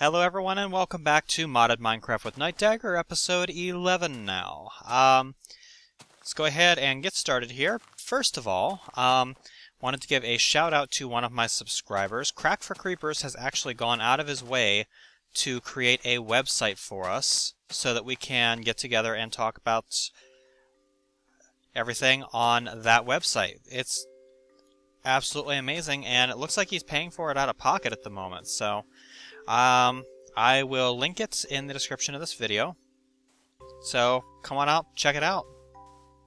Hello everyone and welcome back to Modded Minecraft with Nightdagger, episode 11 now. Let's go ahead and get started here. First of all, wanted to give a shout out to one of my subscribers. Crack for Creepers has actually gone out of his way to create a website for us so that we can get together and talk about everything on that website. It's absolutely amazing, and it looks like he's paying for it out of pocket at the moment, so I will link it in the description of this video. So come on out, check it out.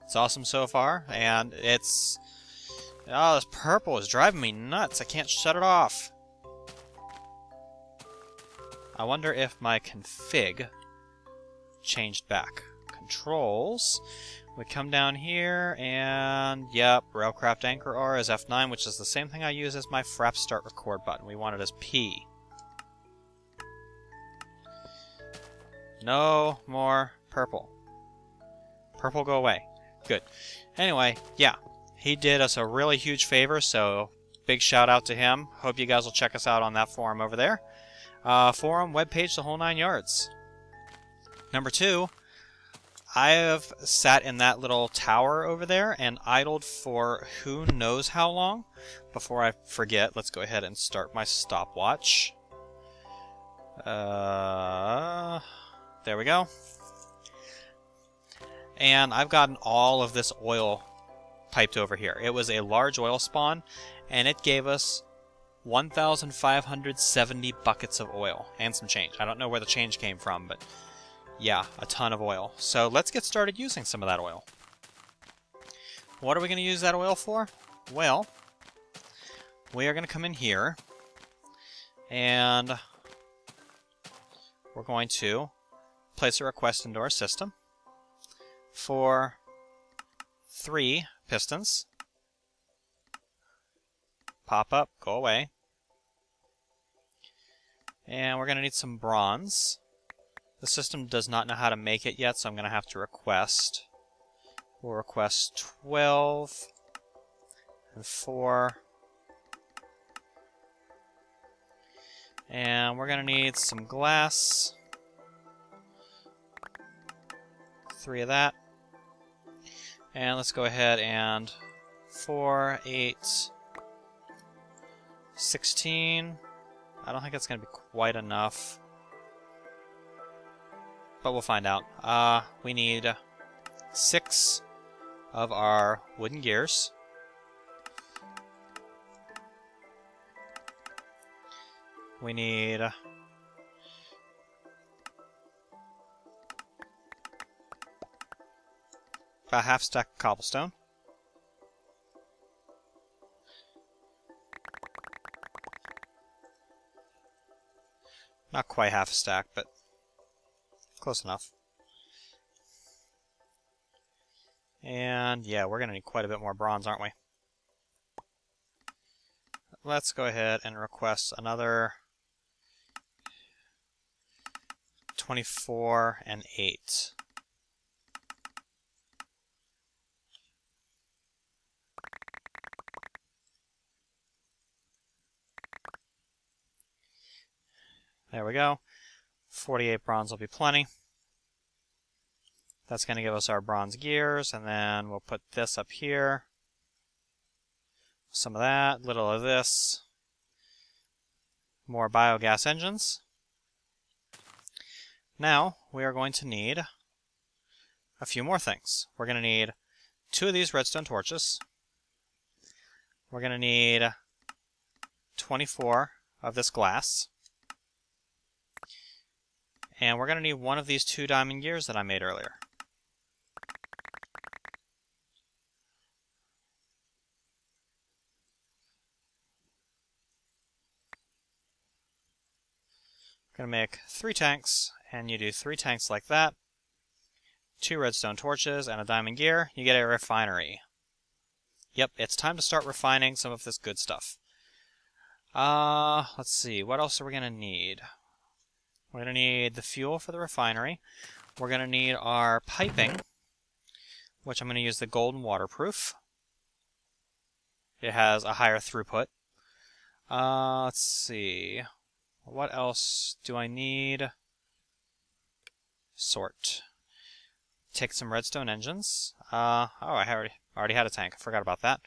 It's awesome so far, and it's... oh, this purple is driving me nuts. I can't shut it off. I wonder if my config changed back. Controls. We come down here, and yep, Railcraft Anchor R is F9, which is the same thing I use as my Frap Start Record button. We want it as P. No more purple. Purple, go away. Good. Anyway, yeah, he did us a really huge favor, so big shout out to him. Hope you guys will check us out on that forum over there. Forum, webpage, the whole 9 yards. Number 2, I have sat in that little tower over there and idled for who knows how long. Before I forget, let's go ahead and start my stopwatch. There we go. And I've gotten all of this oil piped over here. It was a large oil spawn, and it gave us 1,570 buckets of oil and some change. I don't know where the change came from, but yeah, a ton of oil. So let's get started using some of that oil. What are we going to use that oil for? Well, we are going to come in here, and we're going to place a request into our system for 3 pistons. Pop up, go away. And we're going to need some bronze. The system does not know how to make it yet, so I'm going to have to request. We'll request 12 and 4. And we're going to need some glass. 3 of that. And let's go ahead and 4, 8, 16. I don't think that's going to be quite enough, but we'll find out. We need 6 of our wooden gears. We need about half stack of cobblestone. Not quite half a stack, but close enough. And yeah, we're going to need quite a bit more bronze, aren't we? Let's go ahead and request another 24 and 8. There we go. 48 bronze will be plenty. That's going to give us our bronze gears, and then we'll put this up here. Some of that, little of this. More biogas engines. Now, we are going to need a few more things. We're going to need 2 of these redstone torches. We're going to need 24 of this glass. And we're going to need 1 of these 2 diamond gears that I made earlier. Going to make 3 tanks, and you do 3 tanks like that. 2 redstone torches and a diamond gear. You get a refinery. Yep, it's time to start refining some of this good stuff. Let's see, what else are we going to need? We're going to need the fuel for the refinery. We're going to need our piping, which I'm going to use the golden waterproof. It has a higher throughput. Let's see. What else do I need? Sort. Take some redstone engines. Oh, I already had a tank. I forgot about that.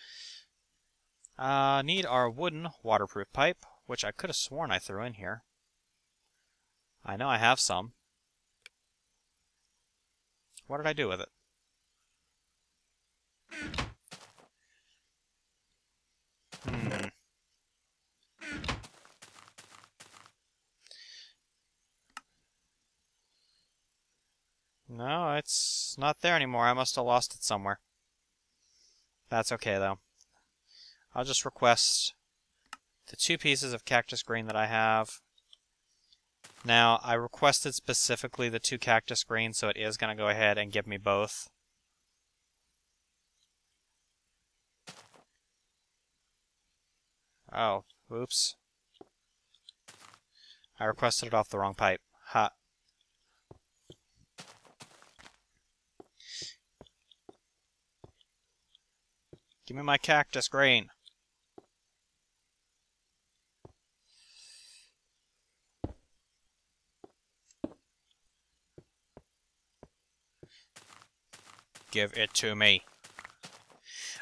Need our wooden waterproof pipe, which I could have sworn I threw in here. I know I have some. What did I do with it? No, it's not there anymore. I must have lost it somewhere. That's okay, though. I'll just request the 2 pieces of cactus green that I have. Now, I requested specifically the 2 cactus green, so it is going to go ahead and give me both. Oh, oops. I requested it off the wrong pipe. Ha. Give me my cactus green. Give it to me.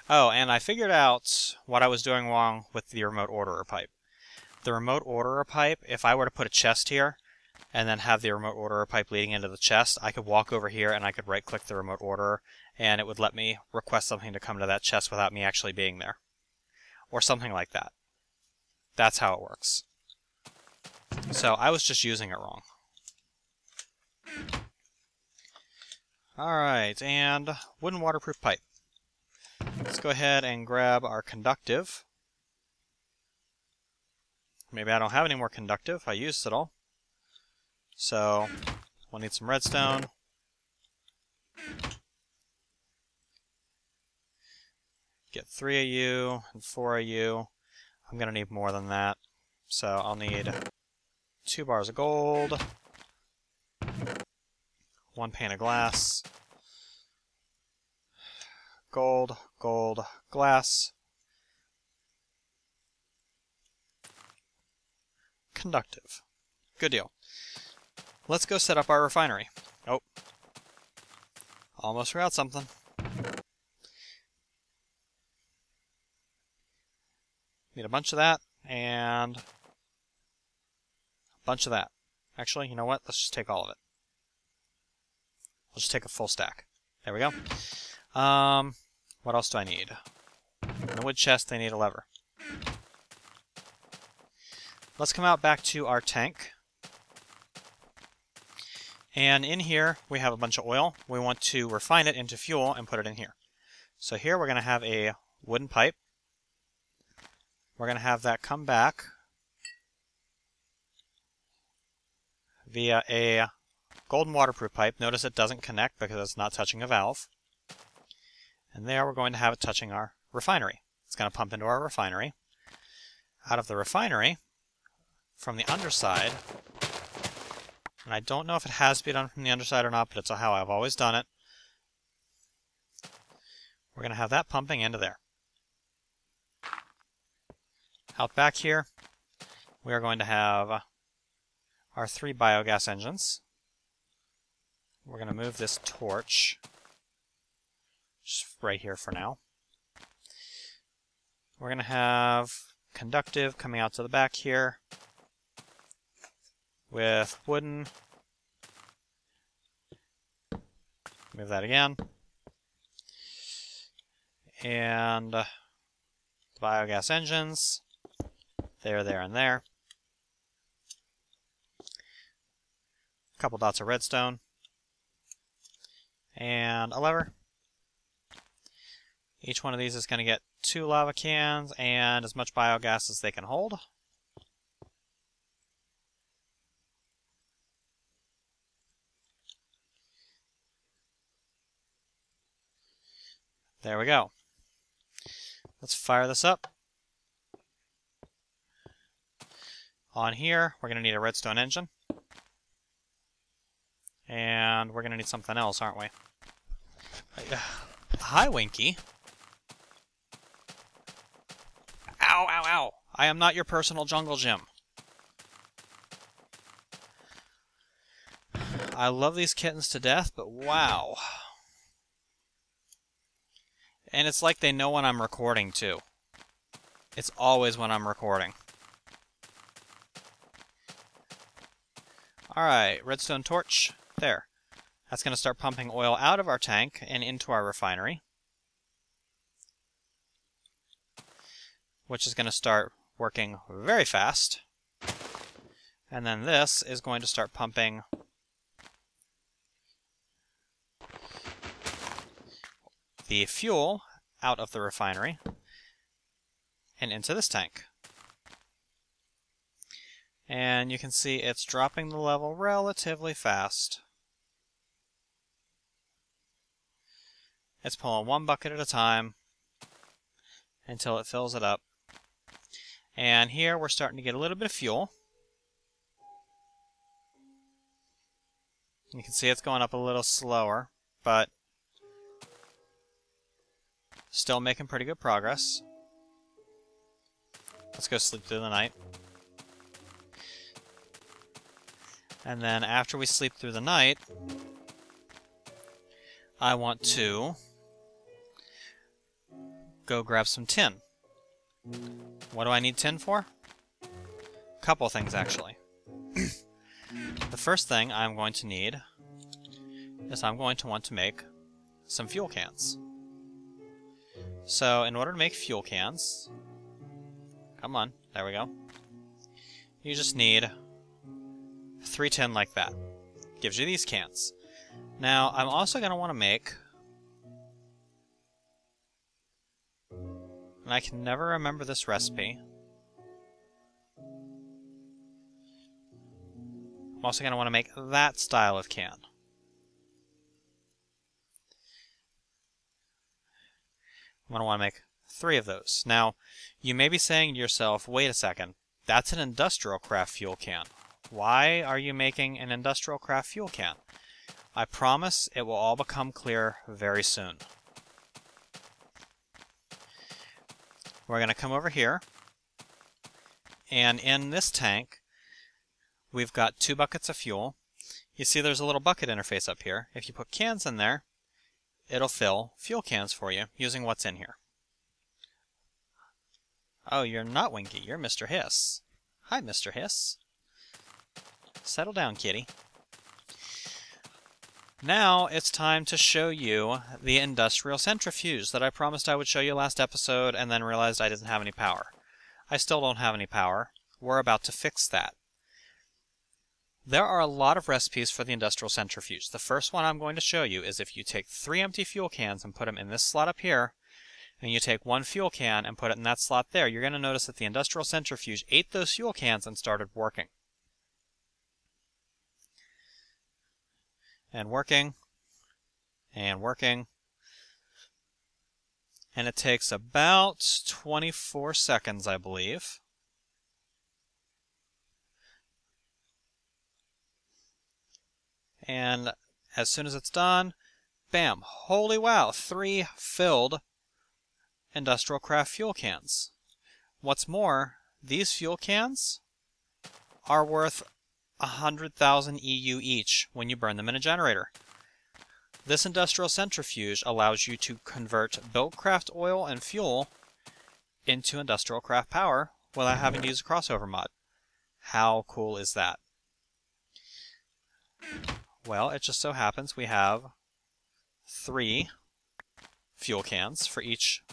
Oh, and I figured out what I was doing wrong with the remote orderer pipe. The remote orderer pipe, if I were to put a chest here, and then have the remote orderer pipe leading into the chest, I could walk over here and I could right-click the remote orderer, and it would let me request something to come to that chest without me actually being there. Or something like that. That's how it works. So I was just using it wrong. Alright, and wooden waterproof pipe. Let's go ahead and grab our conductive. Maybe I don't have any more conductive. I used it all. So, we'll need some redstone. Get 3 of you and 4 of you. I'm going to need more than that. So, I'll need 2 bars of gold. 1 pane of glass. Gold, gold, glass. Conductive. Good deal. Let's go set up our refinery. Oh. Almost forgot something. Need a bunch of that, and a bunch of that. Actually, you know what? Let's just take all of it. I'll just take a full stack. There we go. What else do I need? In the wood chest, I need a lever. Let's come out back to our tank. And in here, we have a bunch of oil. We want to refine it into fuel and put it in here. So here we're going to have a wooden pipe. We're going to have that come back via a golden waterproof pipe. Notice it doesn't connect because it's not touching a valve. And there we're going to have it touching our refinery. It's going to pump into our refinery. Out of the refinery, from the underside, and I don't know if it has to be done from the underside or not, but it's how I've always done it. We're going to have that pumping into there. Out back here, we are going to have our 3 biogas engines. We're going to move this torch just right here for now. We're going to have conductive coming out to the back here with wooden. Move that again. And the biogas engines. There, there, and there. A couple dots of redstone. And a lever. Each one of these is going to get 2 lava cans and as much biogas as they can hold. There we go. Let's fire this up. On here, we're going to need a redstone engine. And we're going to need something else, aren't we? Hi, Winky. Ow, ow, ow. I am not your personal jungle gym. I love these kittens to death, but wow. And it's like they know when I'm recording, too. It's always when I'm recording. Alright, redstone torch. There. That's going to start pumping oil out of our tank and into our refinery, which is going to start working very fast. And then this is going to start pumping the fuel out of the refinery and into this tank. And you can see it's dropping the level relatively fast. It's pulling one bucket at a time until it fills it up. And here we're starting to get a little bit of fuel. You can see it's going up a little slower, but still making pretty good progress. Let's go sleep through the night. And then after we sleep through the night, I want to go grab some tin. What do I need tin for? A couple things, actually. The first thing I'm going to need is I'm going to want to make some fuel cans. So in order to make fuel cans, come on, there we go. You just need 3 tin like that. Gives you these cans. Now, I'm also going to want to make, and I can never remember this recipe, I'm also going to want to make that style of can. I'm going to want to make 3 of those. Now, you may be saying to yourself, wait a second, that's an industrial craft fuel can. Why are you making an industrial craft fuel can? I promise it will all become clear very soon. We're going to come over here, and in this tank, we've got 2 buckets of fuel. You see there's a little bucket interface up here. If you put cans in there, it'll fill fuel cans for you using what's in here. Oh, you're not Winky, you're Mr. Hiss. Hi, Mr. Hiss. Settle down, kitty. Now it's time to show you the industrial centrifuge that I promised I would show you last episode and then realized I didn't have any power. I still don't have any power. We're about to fix that. There are a lot of recipes for the industrial centrifuge. The first one I'm going to show you is if you take 3 empty fuel cans and put them in this slot up here, and you take 1 fuel can and put it in that slot there, you're going to notice that the industrial centrifuge ate those fuel cans and started working. And working, and working, and it takes about 24 seconds, I believe. And as soon as it's done, bam, holy wow, 3 filled industrial craft fuel cans. What's more, these fuel cans are worth 100,000 EU each when you burn them in a generator. This industrial centrifuge allows you to convert built-craft oil and fuel into industrial craft power without having to use a crossover mod. How cool is that? Well, it just so happens we have 3 fuel cans for each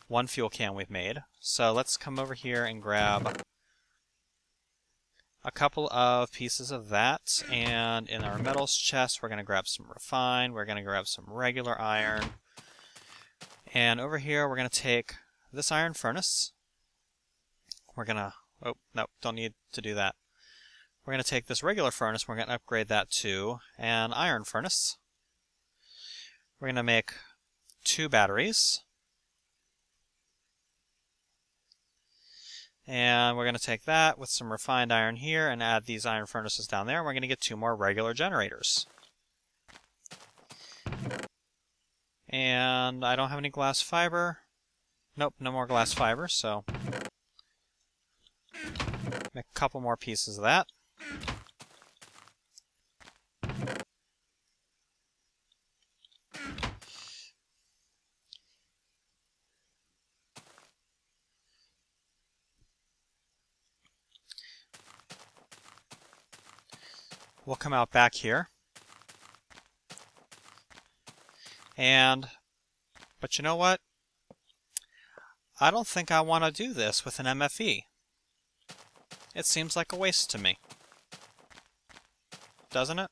1 fuel can we've made. So let's come over here and grab a couple of pieces of that, and in our metals chest we're going to grab some refined, we're going to grab some regular iron, and over here we're going to take this iron furnace. We're going to, oh, no, don't need to do that. We're going to take this regular furnace, we're going to upgrade that to an iron furnace. We're going to make 2 batteries. And we're going to take that with some refined iron here and add these iron furnaces down there. And we're going to get 2 more regular generators. And I don't have any glass fiber. Nope, no more glass fiber, so make a couple more pieces of that. we'll come out back here. But you know what? I don't think I want to do this with an MFE. It seems like a waste to me. Doesn't it?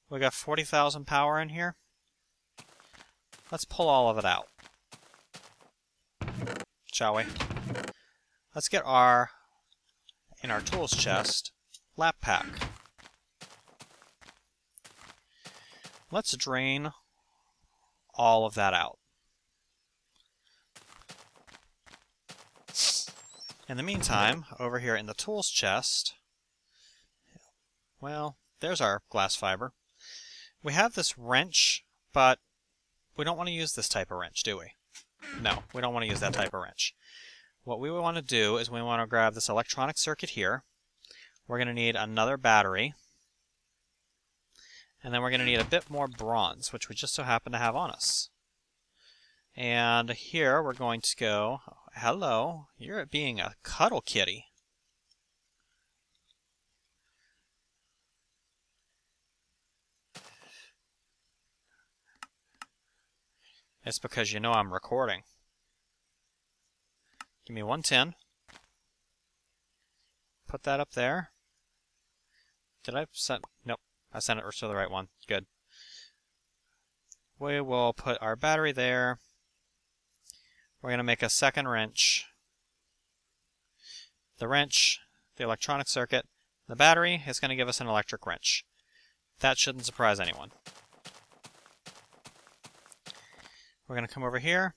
We got 40,000 power in here. Let's pull all of it out. Shall we? Let's get in our tools chest, lap pack. Let's drain all of that out. In the meantime, over here in the tools chest, well, there's our glass fiber. We have this wrench, but we don't want to use this type of wrench, do we? No, we don't want to use that type of wrench. What we want to do is we want to grab this electronic circuit here. We're going to need another battery. And then we're going to need a bit more bronze, which we just so happen to have on us. And here we're going to go, hello, you're being a cuddle kitty. It's because you know I'm recording. Give me 110. Put that up there. Did I send? Nope. I sent it to the right one. Good. We will put our battery there. We're going to make a second wrench. The wrench, the electronic circuit, the battery is going to give us an electric wrench. That shouldn't surprise anyone. We're going to come over here,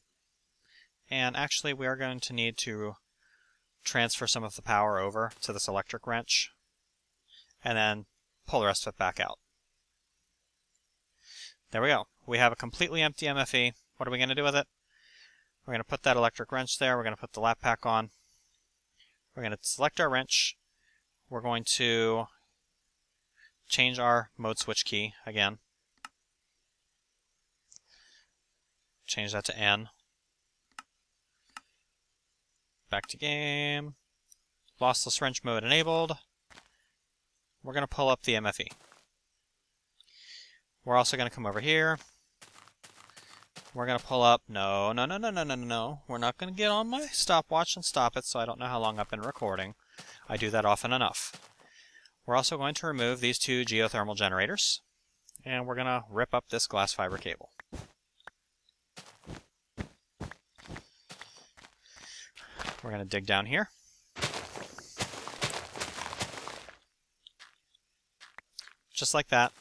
and actually we are going to need to transfer some of the power over to this electric wrench, and then pull the rest of it back out. There we go. We have a completely empty MFE. What are we going to do with it? We're going to put that electric wrench there. We're going to put the lap pack on. We're going to select our wrench. We're going to change our mode switch key again. Change that to N. Back to game. Lossless wrench mode enabled. We're going to pull up the MFE. We're also going to come over here. We're going to pull up... No. We're not going to get on my stopwatch and stop it, so I don't know how long I've been recording. I do that often enough. We're also going to remove these two geothermal generators. And we're going to rip up this glass fiber cable. We're going to dig down here. Just like that.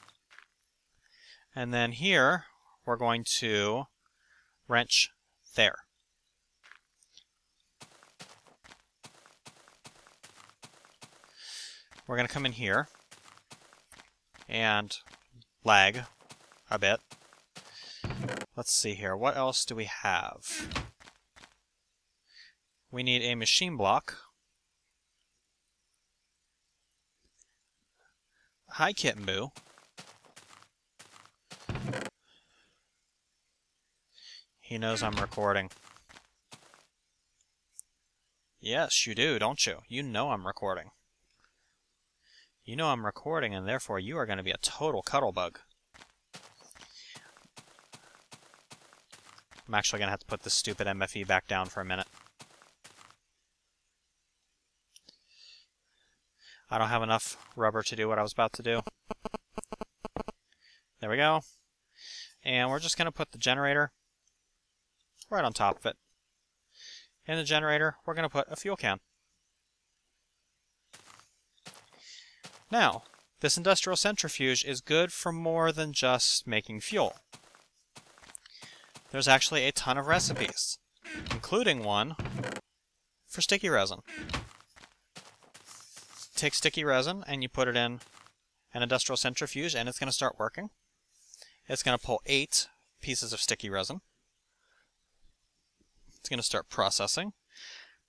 And then here, we're going to wrench there. We're going to come in here and lag a bit. Let's see here. What else do we have? We need a machine block. Hi, Kitten Boo. He knows I'm recording. Yes, you do, don't you? You know I'm recording. You know I'm recording, and therefore you are going to be a total cuddle bug. I'm actually going to have to put this stupid MFE back down for a minute. I don't have enough rubber to do what I was about to do. There we go. And we're just going to put the generator right on top of it. In the generator, we're going to put a fuel can. Now, this industrial centrifuge is good for more than just making fuel. There's actually a ton of recipes, including one for sticky resin. Take sticky resin and you put it in an industrial centrifuge and it's going to start working. It's going to pull 8 pieces of sticky resin. It's going to start processing.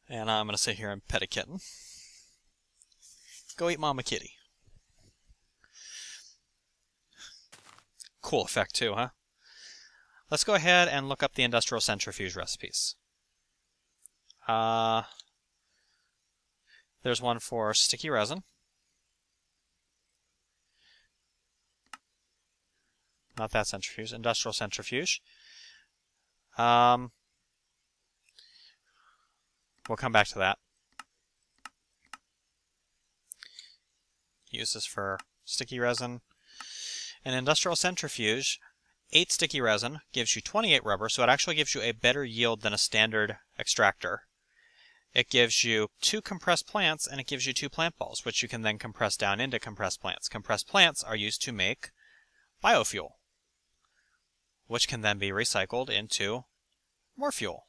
And I'm going to sit here and pet a kitten. Go eat Mama Kitty. Cool effect too, huh? Let's go ahead and look up the industrial centrifuge recipes. There's one for sticky resin. Not that centrifuge. Industrial centrifuge. We'll come back to that. Use this for sticky resin. An industrial centrifuge, 8 sticky resin gives you 28 rubber, so it actually gives you a better yield than a standard extractor. It gives you 2 compressed plants, and it gives you 2 plant balls, which you can then compress down into compressed plants. Compressed plants are used to make biofuel, which can then be recycled into more fuel.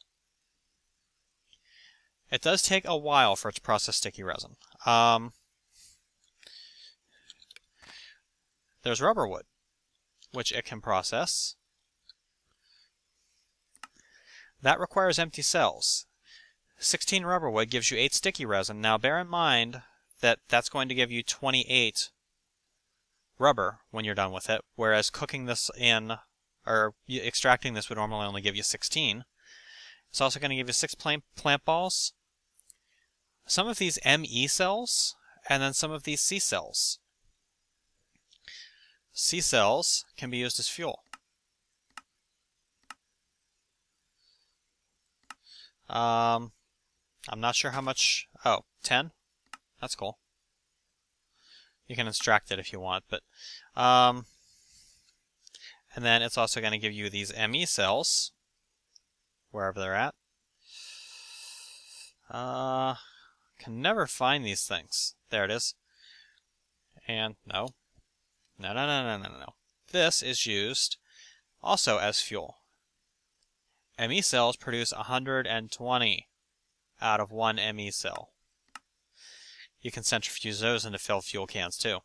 It does take a while for it to process sticky resin. There's rubber wood, which it can process. That requires empty cells. 16 rubber wood gives you 8 sticky resin. Now bear in mind that that's going to give you 28 rubber when you're done with it, whereas cooking this in, or extracting this would normally only give you 16. It's also going to give you 6 plant balls, some of these ME cells, and then some of these C cells. C cells can be used as fuel. I'm not sure how much. Oh, 10? That's cool. You can extract it if you want, but and then it's also going to give you these ME cells wherever they're at. Can never find these things. There it is. And no. No. This is used also as fuel. ME cells produce 120 out of 1 ME cell. You can centrifuge those into filled fuel cans too.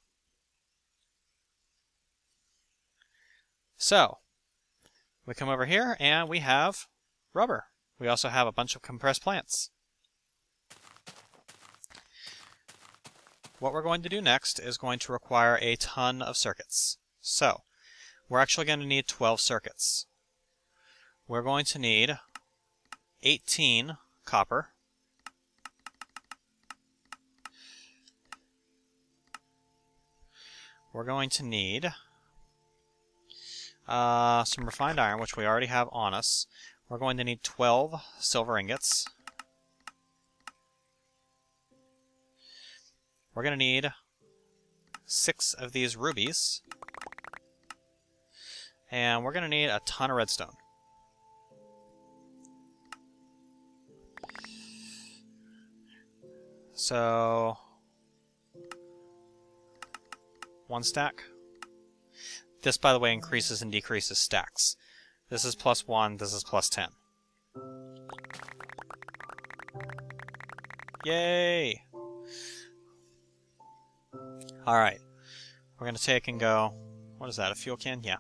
So, we come over here and we have rubber. We also have a bunch of compressed plants. What we're going to do next is going to require a ton of circuits. So, we're actually going to need 12 circuits. We're going to need 18 copper, we're going to need some refined iron, which we already have on us. We're going to need 12 silver ingots. We're going to need 6 of these rubies. And we're going to need a ton of redstone. So, 1 stack. This, by the way, increases and decreases stacks. This is +1, this is +10. Yay! Alright, we're going to take and go, what is that, a fuel can? Yeah.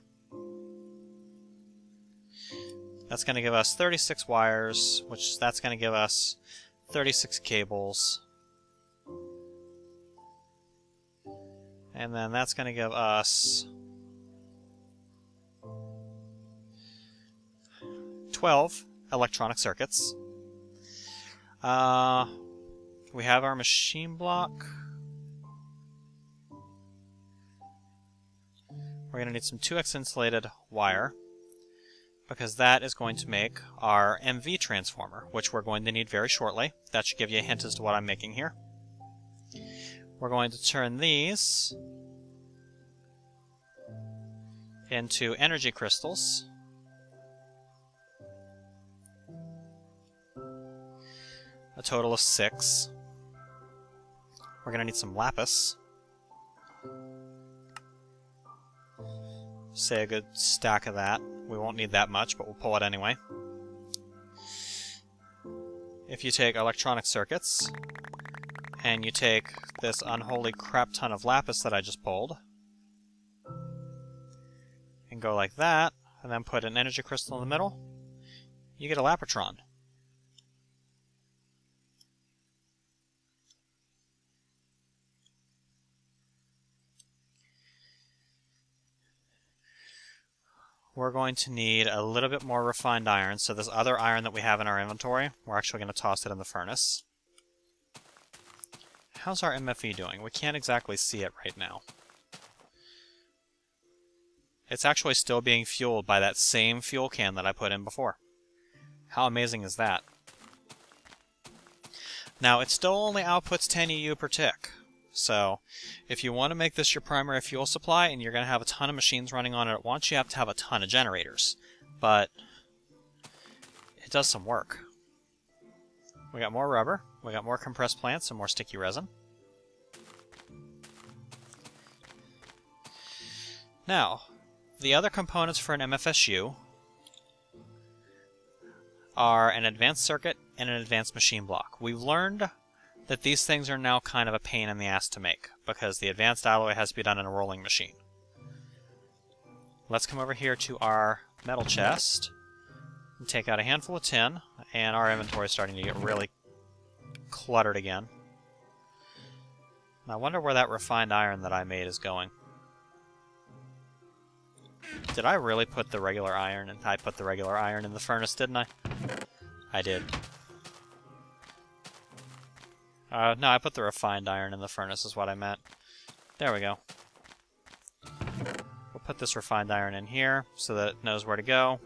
That's going to give us 36 wires, which that's going to give us 36 cables. And then that's going to give us 12 electronic circuits. We have our machine block. We're going to need some 2x insulated wire, because that is going to make our MV transformer, which we're going to need very shortly. That should give you a hint as to what I'm making here. We're going to turn these into energy crystals. A total of 6. We're going to need some lapis. Say a good stack of that. We won't need that much, but we'll pull it anyway. If you take electronic circuits, and you take this unholy crap ton of lapis that I just pulled, and go like that, and then put an energy crystal in the middle, you get a lapotron. We're going to need a little bit more refined iron, so this other iron that we have in our inventory, we're actually going to toss it in the furnace. How's our MFE doing? We can't exactly see it right now. it's actually still being fueled by that same fuel can that I put in before. How amazing is that? Now, it still only outputs 10 EU per tick. So, if you want to make this your primary fuel supply and you're going to have a ton of machines running on it at once, you have to have a ton of generators. But it does some work. We got more rubber, we got more compressed plants and more sticky resin. Now, the other components for an MFSU are an advanced circuit and an advanced machine block. We've learned that these things are now kind of a pain in the ass to make because the advanced alloy has to be done in a rolling machine. Let's come over here to our metal chest and take out a handful of tin, and our inventory is starting to get really cluttered again. I wonder where that refined iron that I made is going. Did I really put the regular iron in? I put the regular iron in the furnace, didn't I? I did. No, I put the refined iron in the furnace is what I meant. There we go. We'll put this refined iron in here so that it knows where to go.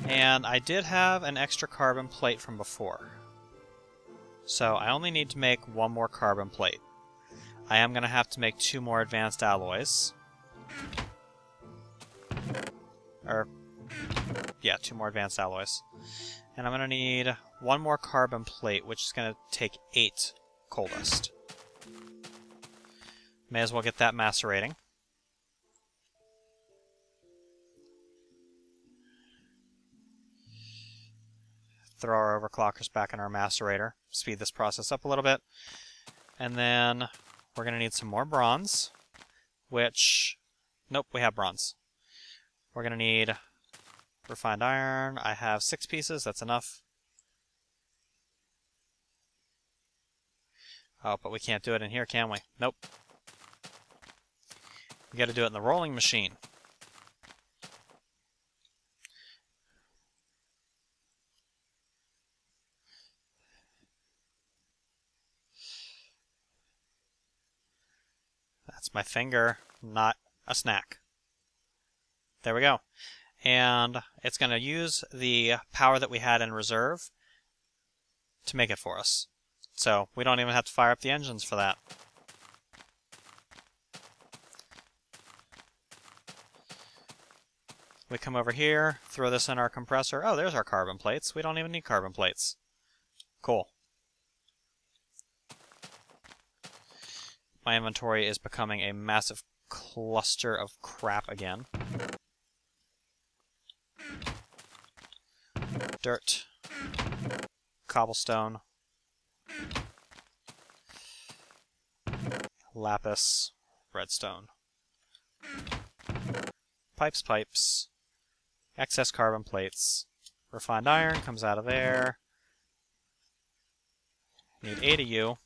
And I did have an extra carbon plate from before. So I only need to make one more carbon plate. I am going to have to make 2 more advanced alloys. Yeah, 2 more advanced alloys. And I'm going to need 1 more carbon plate, which is going to take 8 coal dust. May as well get that macerating. Throw our overclockers back in our macerator. Speed this process up a little bit. And then we're going to need some more bronze, which... Nope, we have bronze. We're going to need refined iron. I have 6 pieces. That's enough. Oh, but we can't do it in here, can we? Nope. We got to do it in the rolling machine. That's my finger, not a snack. There we go. And it's going to use the power that we had in reserve to make it for us. So we don't even have to fire up the engines for that. We come over here, throw this in our compressor. Oh, there's our carbon plates. We don't even need carbon plates. Cool. My inventory is becoming a massive cluster of crap again. Dirt. Cobblestone. Lapis. Redstone. Pipes. Excess carbon plates. Refined iron comes out of there. Need 8 of you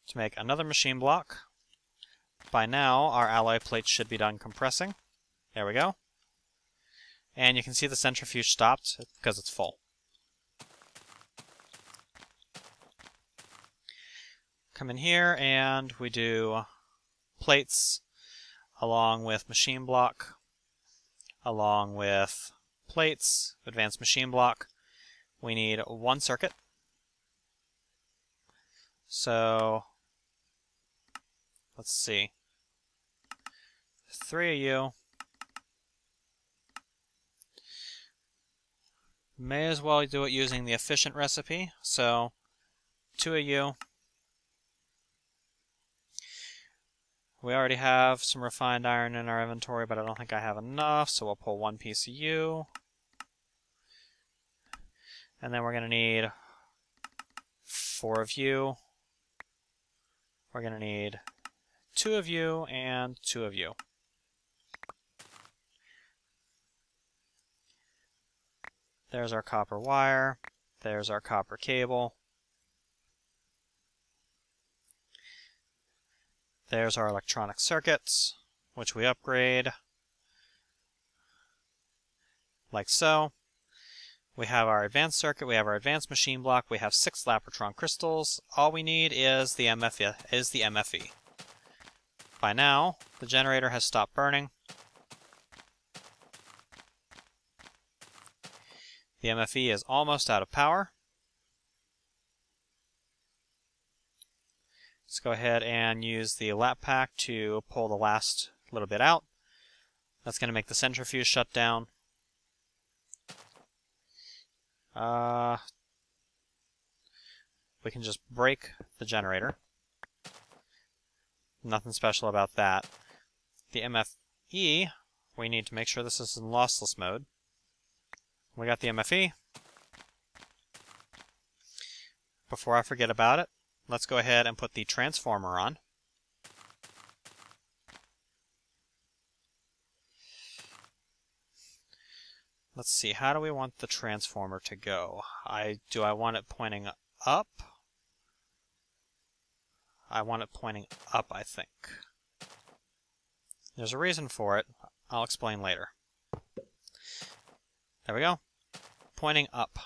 to make another machine block. By now, our alloy plates should be done compressing. There we go. And you can see the centrifuge stopped because it's full. Come in here and we do plates along with machine block, along with plates, advanced machine block. We need 1 circuit. So, let's see. 3 of you. May as well do it using the efficient recipe. So, 2 of you. We already have some refined iron in our inventory, but I don't think I have enough, so we'll pull 1 piece of you. And then we're going to need 4 of you. We're going to need 2 of you and 2 of you. There's our copper wire. There's our copper cable. There's our electronic circuits, which we upgrade like so. We have our advanced circuit, we have our advanced machine block, we have 6 Lapotron crystals. All we need is the MFE. By now, the generator has stopped burning. The MFE is almost out of power. Let's go ahead and use the lap pack to pull the last little bit out. That's going to make the centrifuge shut down. We can just break the generator. Nothing special about that. The MFE, we need to make sure this is in lossless mode. We got the MFE. Before I forget about it, let's go ahead and put the transformer on. Let's see, how do we want the transformer to go? Do I want it pointing up? I want it pointing up, I think. There's a reason for it. I'll explain later. There we go. Pointing up.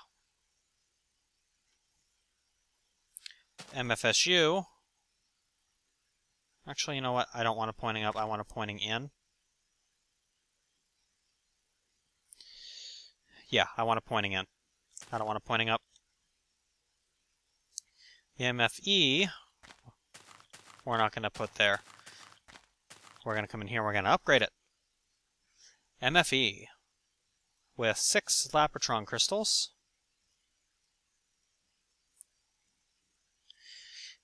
MFSU. Actually, you know what? I don't want it pointing up. I want it pointing in. Yeah, I want it pointing in. I don't want it pointing up. The MFE, we're not going to put there. We're going to come in here, we're going to upgrade it. MFE with 6 Lapotron crystals.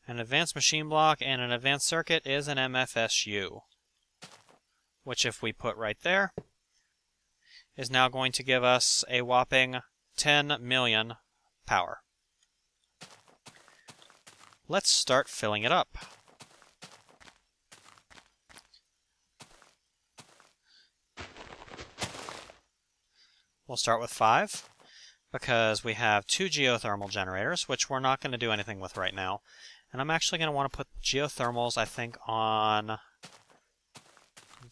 An advanced machine block and an advanced circuit is an MFSU, which if we put right there, is now going to give us a whopping 10 million power. Let's start filling it up. We'll start with 5, because we have 2 geothermal generators, which we're not going to do anything with right now. And I'm actually going to want to put geothermals, I think, on 1,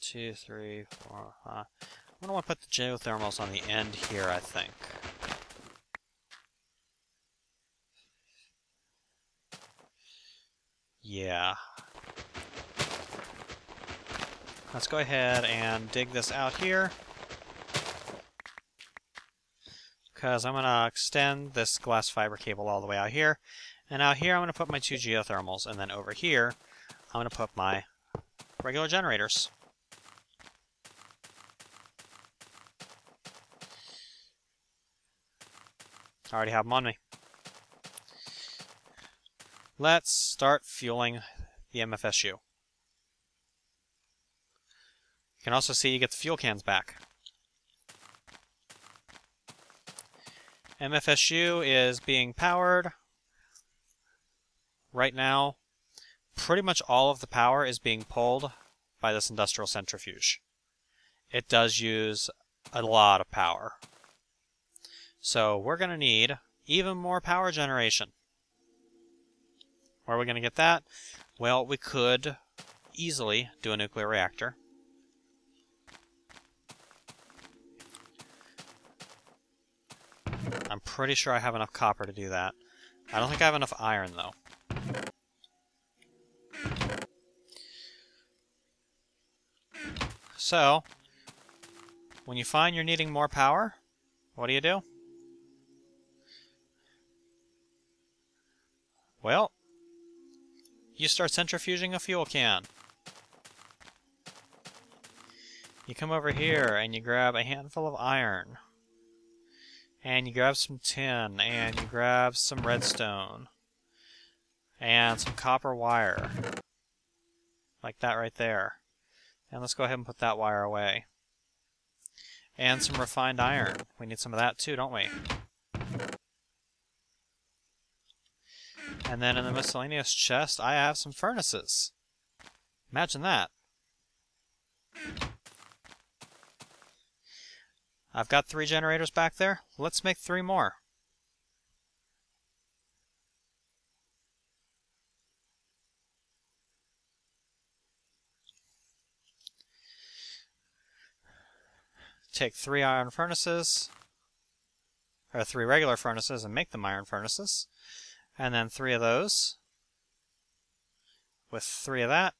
2, 3, 4, 5. I'm going to want to put the geothermals on the end here, I think. Yeah. Let's go ahead and dig this out here, because I'm going to extend this glass fiber cable all the way out here. And out here I'm going to put my 2 geothermals, and then over here I'm going to put my regular generators. I already have them on me. Let's start fueling the MFSU. You can also see you get the fuel cans back. MFSU is being powered. Right now, pretty much all of the power is being pulled by this industrial centrifuge. It does use a lot of power. So we're going to need even more power generation. Where are we going to get that? Well, we could easily do a nuclear reactor. I'm pretty sure I have enough copper to do that. I don't think I have enough iron, though. So, when you find you're needing more power, what do? Well, you start centrifuging a fuel can. You come over here and you grab a handful of iron. And you grab some tin, and you grab some redstone. And some copper wire. Like that right there. And let's go ahead and put that wire away. And some refined iron. We need some of that too, don't we? And then in the miscellaneous chest, I have some furnaces. Imagine that. I've got 3 generators back there. Let's make 3 more. Take 3 iron furnaces. or 3 regular furnaces and make them iron furnaces. And then 3 of those with 3 of that,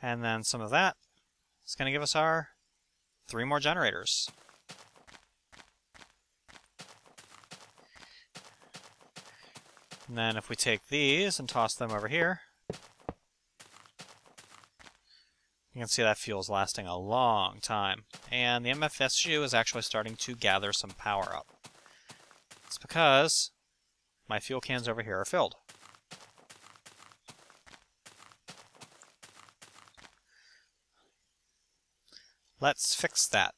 and then some of that. It's going to give us our 3 more generators. And then if we take these and toss them over here, you can see that fuel's lasting a long time. And the MFSU is actually starting to gather some power up. It's because my fuel cans over here are filled. Let's fix that.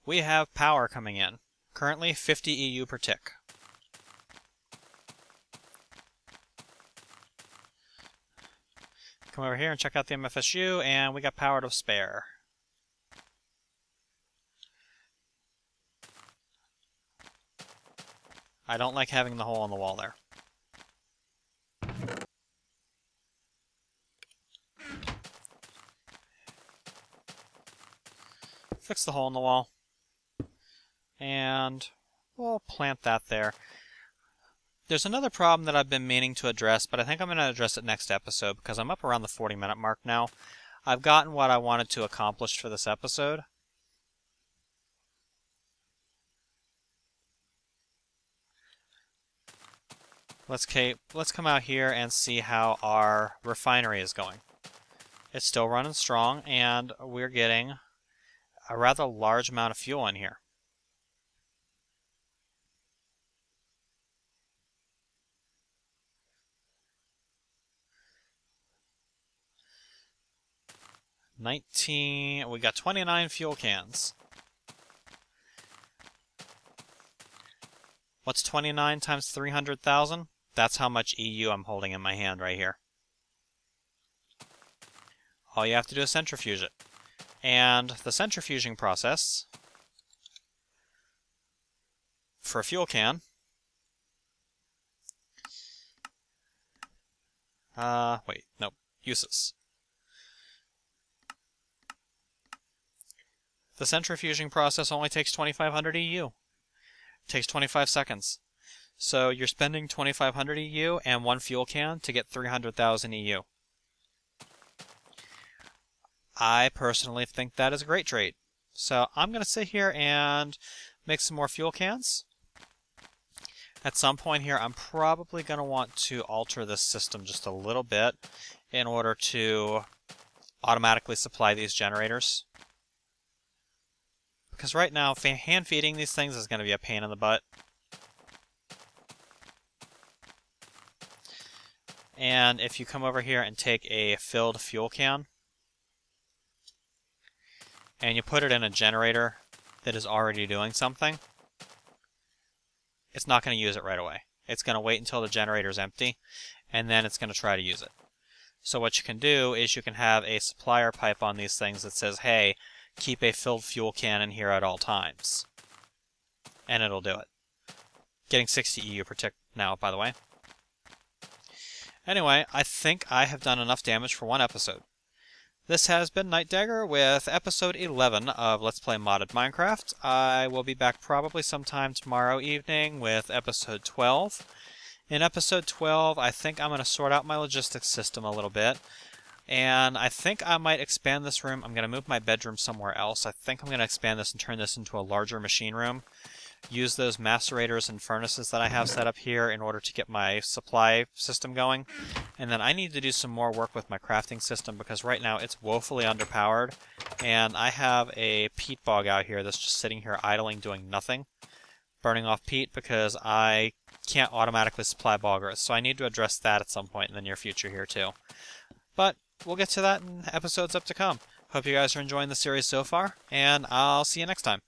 We have power coming in. Currently 50 EU per tick. Come over here and check out the MFSU, and we got power to spare. I don't like having the hole in the wall there. Fix the hole in the wall. And we'll plant that there. There's another problem that I've been meaning to address, but I think I'm going to address it next episode because I'm up around the 40-minute mark now. I've gotten what I wanted to accomplish for this episode. Let's come out here and see how our refinery is going. It's still running strong, and we're getting a rather large amount of fuel in here. We got 29 fuel cans. What's 29 times 300,000? That's how much EU I'm holding in my hand right here. All you have to do is centrifuge it. And the centrifuging process for a fuel can, uses. The centrifuging process only takes 2,500 EU. It takes 25 seconds. So you're spending 2,500 EU and 1 fuel can to get 300,000 EU. I personally think that is a great trade. So I'm going to sit here and make some more fuel cans. At some point here, I'm probably going to want to alter this system just a little bit in order to automatically supply these generators. Because right now, hand feeding these things is going to be a pain in the butt. And if you come over here and take a filled fuel can, and you put it in a generator that is already doing something, it's not going to use it right away. It's going to wait until the generator is empty, and then it's going to try to use it. So what you can do is you can have a supplier pipe on these things that says, hey, keep a filled fuel can in here at all times. And it'll do it. Getting 60 EU per tick now, by the way. Anyway, I think I have done enough damage for one episode. This has been Nightdagger with episode 11 of Let's Play Modded Minecraft. I will be back probably sometime tomorrow evening with episode 12. In episode 12, I think I'm going to sort out my logistics system a little bit. And I think I might expand this room. I'm going to move my bedroom somewhere else. I think I'm going to expand this and turn this into a larger machine room. Use those macerators and furnaces that I have set up here in order to get my supply system going. And then I need to do some more work with my crafting system because right now it's woefully underpowered. And I have a peat bog out here that's just sitting here idling, doing nothing. Burning off peat because I can't automatically supply bog earth. So I need to address that at some point in the near future here too. But we'll get to that in episodes up to come. Hope you guys are enjoying the series so far, and I'll see you next time.